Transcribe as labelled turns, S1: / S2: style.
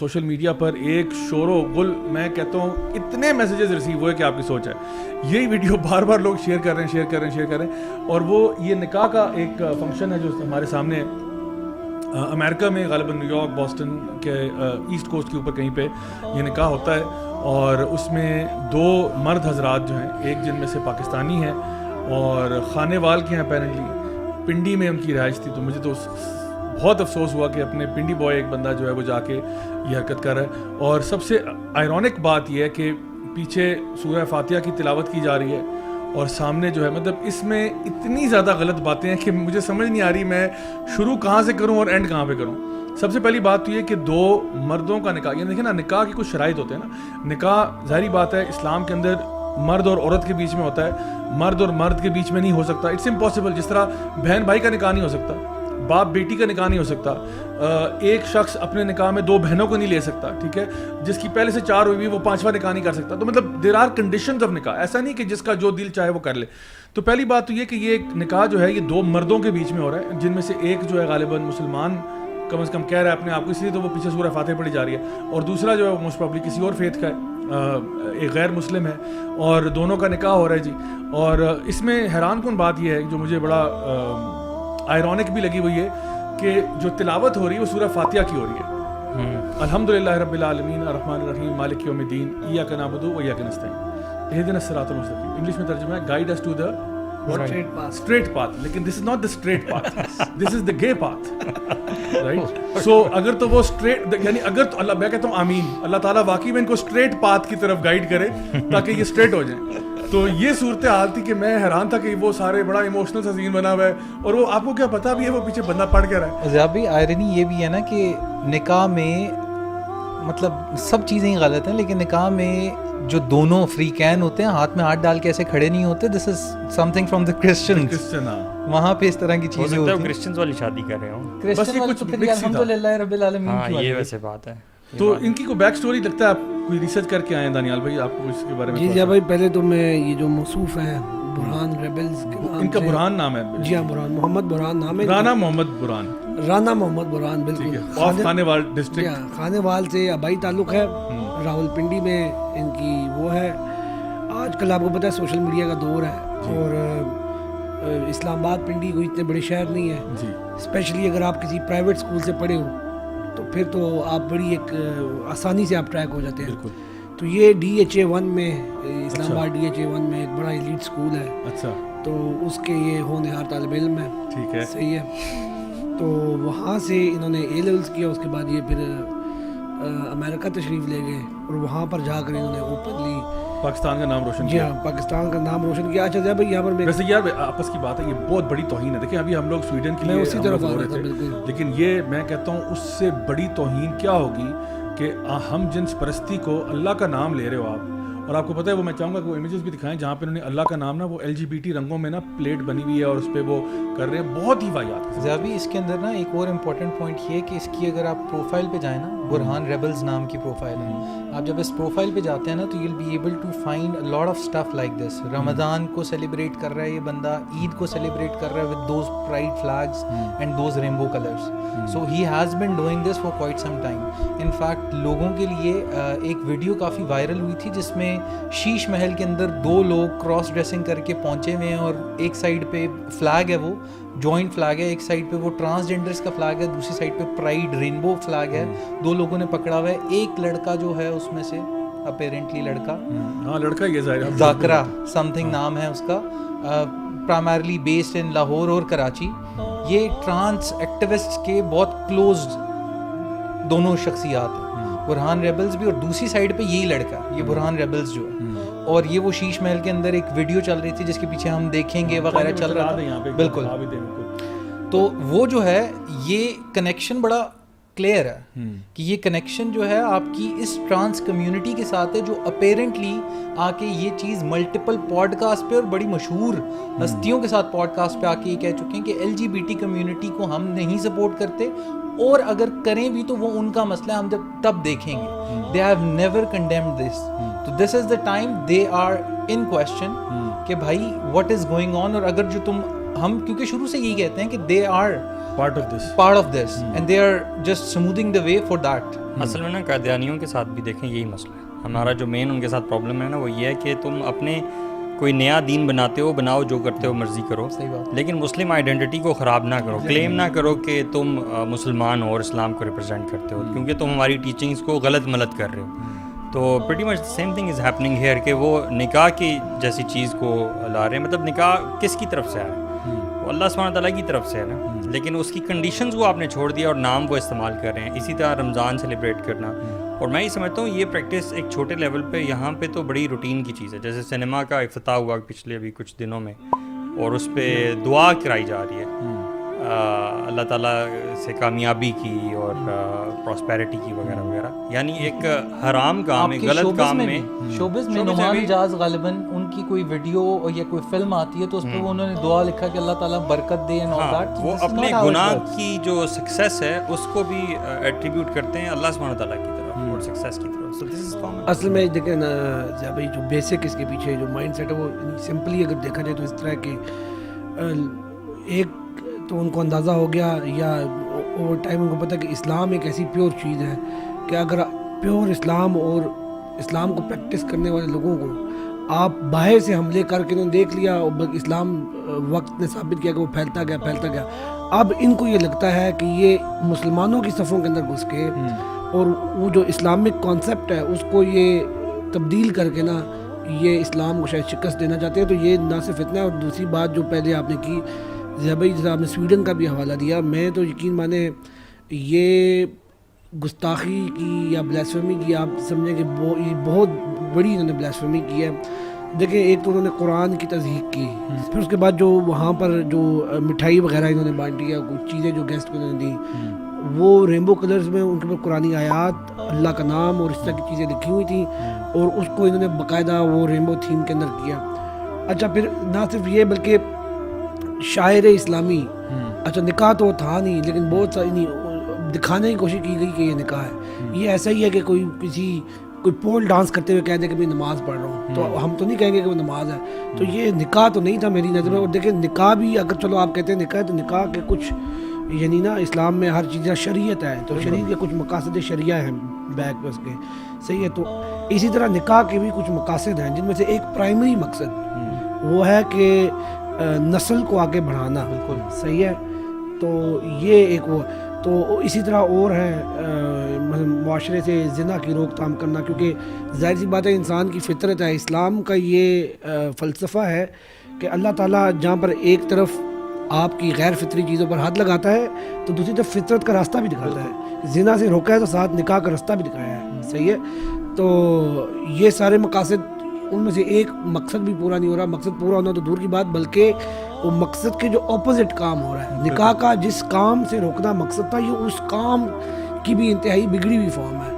S1: Social media پر ایک شور و غل، میں کہتا ہوں اتنے میسیجز ریسیو ہوئے کہ آپ کی سوچ ہے. یہی ویڈیو بار بار لوگ شیئر کر رہے ہیں اور وہ یہ نکاح کا ایک فنکشن ہے جو ہمارے سامنے امریکہ میں غالباً نیو یارک بوسٹن کے ایسٹ کوسٹ کے اوپر کہیں پہ یہ نکاح ہوتا ہے. اور اس میں دو مرد حضرات جو ہیں، ایک جن میں سے پاکستانی ہیں اور خانے وال کے ہیں اپیرنٹلی، پنڈی میں ان کی رہائش تھی. تو مجھے تو بہت افسوس ہوا کہ اپنے پنڈی بوائے ایک بندہ جو ہے وہ جا کے یہ حرکت کر رہا ہے. اور سب سے آئرونک بات یہ ہے کہ پیچھے سورہ فاتحہ کی تلاوت کی جا رہی ہے اور سامنے جو ہے مطلب اس میں اتنی زیادہ غلط باتیں ہیں کہ مجھے سمجھ نہیں آ رہی میں شروع کہاں سے کروں اور اینڈ کہاں پہ کروں. سب سے پہلی بات تو یہ کہ دو مردوں کا نکاح، یعنی دیکھیں نا، نکاح کی کچھ شرائط ہوتے ہیں نا. نکاح ظاہری بات ہے اسلام کے اندر مرد اور عورت کے بیچ میں ہوتا ہے، مرد اور مرد کے بیچ میں نہیں ہو سکتا. It's impossible. جس طرح بہن بھائی کا نکاح نہیں ہو سکتا، باپ بیٹی کا نکاح نہیں ہو سکتا، ایک شخص اپنے نکاح میں دو بہنوں کو نہیں لے سکتا، ٹھیک ہے، جس کی پہلے سے 4 ہوئی وہ 5واں نکاح نہیں کر سکتا. تو مطلب دیر آر کنڈیشنز آف نکاح. ایسا نہیں کہ جس کا جو دل چاہے وہ کر لے. تو پہلی بات تو یہ کہ یہ نکاح جو ہے یہ دو مردوں کے بیچ میں ہو رہا ہے، جن میں سے ایک جو ہے غالباً مسلمان کم از کم کہہ رہا ہے اپنے آپ کو، اس لیے تو وہ پیچھے سورہ فاتحہ پڑھی جا رہی ہے، اور دوسرا جو ہے وہ موسٹ پرابلی کسی اور فیتھ کا ہے، ایک غیر مسلم ہے، اور دونوں کا نکاح ہو رہا ہے جی. اور اس میں حیران کن بات یہ ہے جو مجھے بڑا آئرونک بھی لگی، وہ یہ کہ جو تلاوت ہو رہی ہے وہ سورہ فاتحہ کی ہو رہی ہے. الحمدللہ رب العالمین الرحمن الرحیم مالک یوم الدین ایاک نعبد و ایاک نستعین اہدنا الصراط المستقیم. انگلش میں ترجمہ ہے guide us to the straight path. لیکن this is not the straight path, this is the gay path, right? So اگر تو وہ straight، یعنی اگر تو اللہ، میں کہتا ہوں آمین، اللہ تعالیٰ واقعی میں ان کو straight path کی طرف گائیڈ کرے تاکہ یہ straight ہو جائیں. تو یہ صورتحال تھی کہ میں حیران تھا کہ وہ سارے بڑا ایموشنل سا سین بنا ہوا ہے، اور وہ آپ کو کیا پتا بھی ہے وہ پیچھے بندہ پڑھ کے رہا ہے.
S2: زیادہ آئرنی یہ بھی ہے نا کہ نکاح میں مطلب سب چیزیں ہی غلط ہیں، لیکن نکاح میں جو دونوں فریقین ہوتے ہیں ہاتھ میں ہاتھ ڈال کے ایسے کھڑے نہیں ہوتے. This is something from the Christians. وہاں پہ اس طرح کی چیزیں ہوتی ہیں.
S3: کرسچنز والی شادی کر رہے ہوں،
S2: کرسچن والے تو پھر الحمدللہ رب العالمین کی.
S3: یہ ویسے بات ہے.
S1: تو ان کی کوئی بیک سٹوری لگتا ہے آپ کوئی ریسرچ کر کے آئے ہیں دانیال بھائی، آپ کو اس کے بارے میں؟
S4: جی بھائی، پہلے تو میں یہ جو موصوف ہیں برہان ریبلز،
S1: ان کا برہان نام ہے؟
S4: جی ہاں، برہان محمد برہان نام ہے.
S1: رانا محمد برہان.
S4: رانا محمد برہان، بالکل.
S1: خانے وال ڈسٹرکٹ،
S4: خانے وال سے آبائی تعلق ہے. راول پنڈی میں ان کی وہ ہے. آج کل آپ کو پتہ ہے سوشل میڈیا کا دور ہے، اور اسلام آباد پنڈی کوئی اتنے بڑے شہر نہیں ہے جی. اسپیشلی اگر آپ کسی پرائیویٹ اسکول سے پڑھے ہو تو پھر تو آپ بڑی ایک آسانی سے آپ ٹریک ہو جاتے ہیں. بالکل. تو یہ DHA1 میں، اسلام آباد DHA1 میں ایک بڑا ایلیٹ اسکول ہے. اچھا. تو اس کے یہ ہونہار طالب علم ہے. ٹھیک ہے، صحیح ہے. تو وہاں سے انہوں نے A لیولس کیا، اس کے بعد یہ پھر امریکہ تشریف لے گئے، اور وہاں پر جا کر انہوں نے اوپنلی
S1: پاکستان کا نام روشن کیا.
S4: جی ہاں، پاکستان کا نام روشن کیا. اچھا بھائی، یہاں پر
S1: ویسے یار آپس کی بات ہے، یہ بہت بڑی توہین ہے. دیکھیں ابھی ہم لوگ سویڈن کے لیے
S4: اسی طرف آ رہے تھے، بالکل.
S1: لیکن یہ میں کہتا ہوں اس سے بڑی توہین کیا ہوگی کہ ہم جنس پرستی کو، اللہ کا نام لے رہے ہو آپ، اور آپ کو پتہ ہے وہ میں چاہوں گا کہ وہ امیجز بھی دکھائیں جہاں پہ انہوں نے اللہ کا نام نا وہ LGBT رنگوں میں نا پلیٹ بنی ہوئی ہے اور اس پہ وہ کر رہے ہیں. بہت ہی واقعات.
S2: زیادہ اس کے اندر نا ایک اور امپورٹنٹ پوائنٹ یہ ہے کہ اس کی اگر آپ پروفائل پہ جائیں نا، برہان ریبلز نام کی پروفائل ہے. آپ جب اس پروفائل پہ جاتے ہیں نا تو you will be able to find a lot of stuff like this. Ramzan کو سیلیبریٹ کر رہا ہے یہ بندہ، عید کو سیلیبریٹ کر رہا ہے with those pride flags and those Rainbow colours. So he has been doing this for quite some time. In fact لوگوں کے لیے ایک ویڈیو کافی وائرل ہوئی تھی جس میں شیش محل کے اندر 2 لوگ کراس ڈریسنگ کر کے پہنچے ہوئے ہیں، اور ایک سائڈ پہ فلیگ ہے، وہ جوائنٹ فلیگ ہے، ایک سائڈ پہ وہ ٹرانسجینڈرز کا فلیگ ہے، دوسری سائڈ پہ پرائڈ رینبو فلیگ ہے. 2 لوگوں نے پکڑا ہوا ہے. ایک لڑکا جو ہے اس میں سے اپیرنٹلی
S1: لڑکا یہ ظاہر
S2: ذاکرہ سم تھنگ نام ہے اس کا، پرائمرلی بیسڈ ان لاہور اور کراچی. یہ ٹرانس ایکٹیوسٹ کے بہت کلوزڈ دونوں شخصیات ہیں، برہان ریبلز بھی، اور دوسری سائڈ پہ یہی لڑکا، یہ برہان ریبلز جو ہے. اور یہ وہ شیش محل کے اندر ایک ویڈیو چل رہی تھی جس کے پیچھے ہم دیکھیں گے وغیرہ چل رہا تھا. بالکل. تو وہ جو ہے یہ کنیکشن بڑا کلیئر ہے کہ یہ کنیکشن جو ہے آپ کی اس ٹرانس کمیونٹی کے ساتھ ہے، جو اپیرنٹلی آ کے یہ چیز ملٹیپل پوڈ کاسٹ پہ اور بڑی مشہور ہستیوں کے ساتھ پوڈ کاسٹ پہ آ کے یہ کہہ چکے ہیں کہ LGBT کمیونٹی کو ہم نہیں سپورٹ کرتے، اور اگر کریں بھی تو وہ ان کا مسئلہ ہے، ہم جب تب دیکھیں گے. They have never condemned this. تو this is the time they are in question کہ بھائی واٹ از گوئنگ آن. اور اگر جو تم ہم کیونکہ شروع سے یہی کہتے ہیں کہ they are
S1: part of this
S2: part of this and they are just smoothing the way for that.
S3: اصل میں نا قادیانیوں کے ساتھ بھی دیکھیں یہی مسئلہ ہے. ہمارا جو مین ان کے ساتھ پرابلم ہے نا وہ یہ ہے کہ تم اپنے کوئی نیا دین بناتے ہو, بناؤ, جو کرتے ہو مرضی کرو,
S2: صحیح بات,
S3: لیکن مسلم آئیڈینٹی کو خراب نہ کرو. کلیم نہ کرو کہ تم مسلمان ہو اور اسلام کو ریپرزینٹ کرتے ہو, کیونکہ تم ہماری ٹیچنگس کو غلط ملت کر رہے ہو. تو pretty much same thing is happening here کہ وہ نکاح کی جیسی چیز کو لا رہے ہیں. مطلب نکاح کس کی طرف سے ہے؟ وہ اللہ سبحانہ تعالیٰ کی طرف سے ہے نا, لیکن اس کی کنڈیشنز وہ آپ نے چھوڑ دیا اور نام وہ استعمال کر رہے ہیں. اسی طرح رمضان سیلیبریٹ کرنا, اور میں یہ سمجھتا ہوں یہ پریکٹس ایک چھوٹے لیول پہ, یہاں پہ تو بڑی روٹین کی چیز ہے. جیسے سنیما کا افتتاح ہوا پچھلے ابھی کچھ دنوں میں, اور اس پہ دعا کرائی جا رہی ہے اللہ تعالیٰ سے کامیابی کی اور پراسپیرٹی کی وغیرہ وغیرہ. یعنی ایک حرام کام ہے, غلط کام میں.
S2: شوبز میں نعمان حجاز غالباً ان کی کوئی ویڈیو یا کوئی فلم آتی ہے تو اس پہ انہوں نے دعا لکھا کہ اللہ تعالیٰ برکت دے.
S3: وہ اپنے گناہ کی جو سکسیس ہے اس کو بھی ایٹریبیوٹ کرتے ہیں اللہ سبحانہ تعالیٰ کی طرف اور سکسیس کی طرف.
S4: اصل میں دیکھیں نا بھائی, جو بیسک اس کے پیچھے جو مائنڈ سیٹ ہے وہ سمپلی اگر دیکھا جائے تو اس طرح کہ ایک تو ان کو اندازہ ہو گیا یا اوور ٹائم ان کو پتہ کہ اسلام ایک ایسی پیور چیز ہے کہ اگر پیور اسلام اور اسلام کو پریکٹس کرنے والے لوگوں کو آپ باہر سے حملے کر کے انہوں نے دیکھ لیا, اور اسلام وقت نے ثابت کیا کہ وہ پھیلتا گیا. اب ان کو یہ لگتا ہے کہ یہ مسلمانوں کی صفوں کے اندر گھس کے اور وہ جو اسلامک کانسیپٹ ہے اس کو یہ تبدیل کر کے نا یہ اسلام کو شاید شکست دینا چاہتے ہیں. تو یہ نہ صرف اتنا ہے, اور دوسری بات جو پہلے آپ نے کی ضیاء بھائی, جیسے آپ نے سویڈن کا بھی حوالہ دیا, میں تو یقین مانے یہ گستاخی کی یا بلیسفیمی کی آپ سمجھیں کہ بہت بڑی انہوں نے بلیسفیمی کی ہے. دیکھیں ایک تو انہوں نے قرآن کی تصدیق کی, پھر اس کے بعد جو وہاں پر جو مٹھائی وغیرہ انہوں نے بانٹی یا کچھ چیزیں جو گیسٹ کو انہوں نے دی, وہ ریمبو کلرز میں ان کے اوپر قرآنی آیات, اللہ کا نام اور اس طرح کی چیزیں لکھی ہوئی تھیں, اور اس کو انہوں نے باقاعدہ وہ ریمبو تھیم کے اندر کیا. اچھا پھر نہ صرف یہ بلکہ شاعر اسلامی, اچھا نکاح تو تھا نہیں لیکن بہت ساری دکھانے کی کوشش کی گئی کہ یہ نکاح ہے. یہ ایسا ہی ہے کہ کوئی پول ڈانس کرتے ہوئے کہہ دے کہ میں نماز پڑھ رہا ہوں, تو ہم تو نہیں کہیں گے کہ وہ نماز ہے. تو یہ نکاح تو نہیں تھا میری نظر میں. اور دیکھیں نکاح بھی اگر چلو آپ کہتے ہیں نکاح, تو نکاح کے کچھ یعنی نا اسلام میں ہر چیز شریعت ہے, تو شریعت کے کچھ مقاصد شریعہ ہیں بیک پہ اس کے, صحیح ہے. تو اسی طرح نکاح کے بھی کچھ مقاصد ہیں جن میں سے ایک پرائمری مقصد وہ ہے کہ نسل کو آگے بڑھانا. بالکل صحیح ہے. تو یہ ایک وہ, تو اسی طرح اور ہے معاشرے سے زنا کی روک تھام کرنا, کیونکہ ظاہر سی بات ہے انسان کی فطرت ہے. اسلام کا یہ فلسفہ ہے کہ اللہ تعالیٰ جہاں پر ایک طرف آپ کی غیر فطری چیزوں پر ہاتھ لگاتا ہے تو دوسری طرف فطرت کا راستہ بھی دکھاتا ہے. زنا سے روکا ہے تو ساتھ نکاح کا راستہ بھی دکھایا ہے, صحیح ہے. تو یہ سارے مقاصد, ان میں سے ایک مقصد بھی پورا نہیں ہو رہا. مقصد پورا ہونا تو دور کی بات, بلکہ وہ مقصد کے جو اپوزٹ کام ہو رہا ہے. نکاح کا جس کام سے روکنا مقصد تھا, یہ اس کام کی بھی انتہائی بگڑی ہوئی فارم ہے.